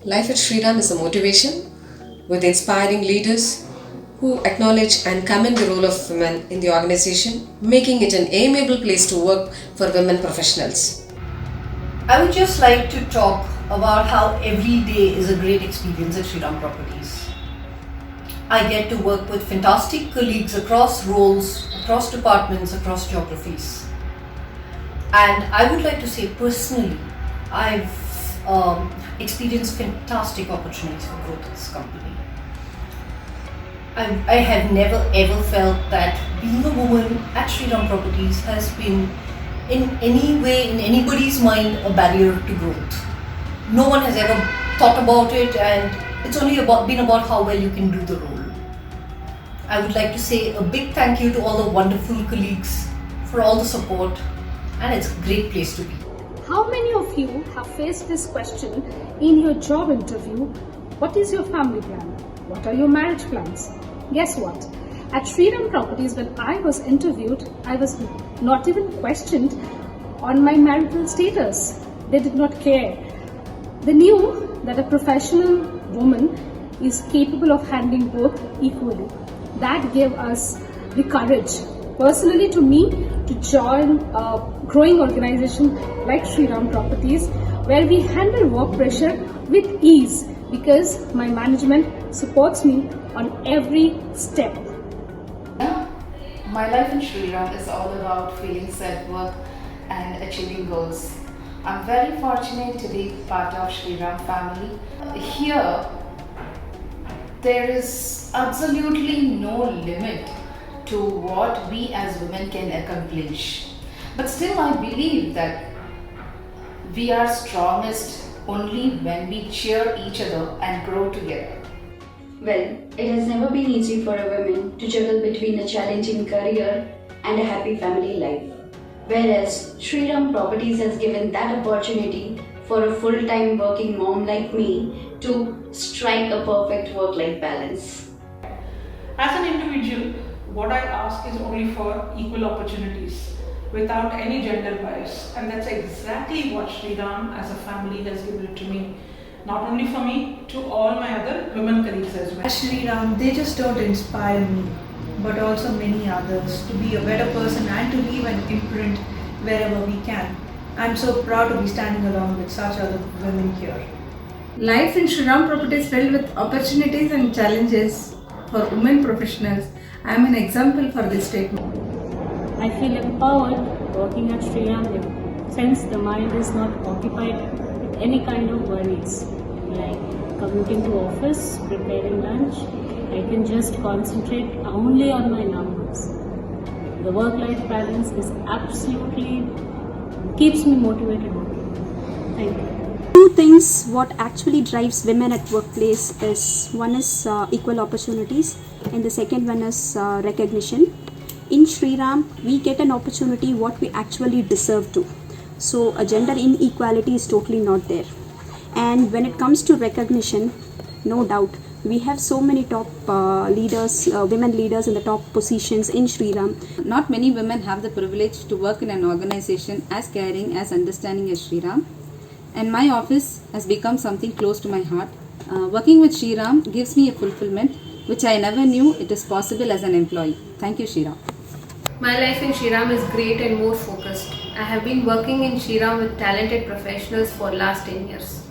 Life at Shriram is a motivation with inspiring leaders who acknowledge and commend the role of women in the organization, making it an amiable place to work for women professionals. I would just like to talk about how every day is a great experience at Shriram Properties. I get to work with fantastic colleagues across roles, across departments, across geographies. And I would like to say personally, I've experienced fantastic opportunities for growth in this company. I have never ever felt that being a woman at Shriram Properties has been in any way, in anybody's mind, a barrier to growth. No one has ever thought about it, and it's only been about how well you can do the role. I would like to say a big thank you to all the wonderful colleagues for all the support, and it's a great place to be. How many of you have faced this question in your job interview? What is your family plan? What are your marriage plans? Guess what? At Shriram Properties, when I was interviewed, I was not even questioned on my marital status. They did not care. They knew that a professional woman is capable of handling both equally. That gave us the courage, personally to me, to join a growing organization like Shriram Properties, where we handle work pressure with ease because my management supports me on every step. My life in Shriram is all about feelings at work and achieving goals. I'm very fortunate to be part of Shriram family. Here, there is absolutely no limit to what we as women can accomplish. But still, I believe that we are strongest only when we cheer each other and grow together. Well, it has never been easy for a woman to juggle between a challenging career and a happy family life. Whereas Shriram Properties has given that opportunity for a full-time working mom like me to strike a perfect work-life balance. As an individual, what I ask is only for equal opportunities without any gender bias, and that's exactly what Shriram as a family has given it to me. Not only for me, to all my other women colleagues as well. At Shriram, they just don't inspire me, but also many others to be a better person and to leave an imprint wherever we can. I'm so proud to be standing along with such other women here. Life in Shriram Properties is filled with opportunities and challenges for women professionals. I am an example for this statement. I feel empowered working at Shriram since the mind is not occupied with any kind of worries like commuting to office, preparing lunch. I can just concentrate only on my numbers. The work-life balance is absolutely keeps me motivated. Thank you. Two things what actually drives women at workplace is one is equal opportunities and the second one is recognition. In Shriram, we get an opportunity what we actually deserve to. So a gender inequality is totally not there. And when it comes to recognition, no doubt, we have so many top leaders, women leaders in the top positions in Shriram. Not many women have the privilege to work in an organization as caring, as understanding as Shriram. And my office has become something close to my heart. Working with Shriram gives me a fulfillment which I never knew it is possible as an employee. Thank you, Shriram. My life in Shriram is great and more focused. I have been working in Shriram with talented professionals for last 10 years.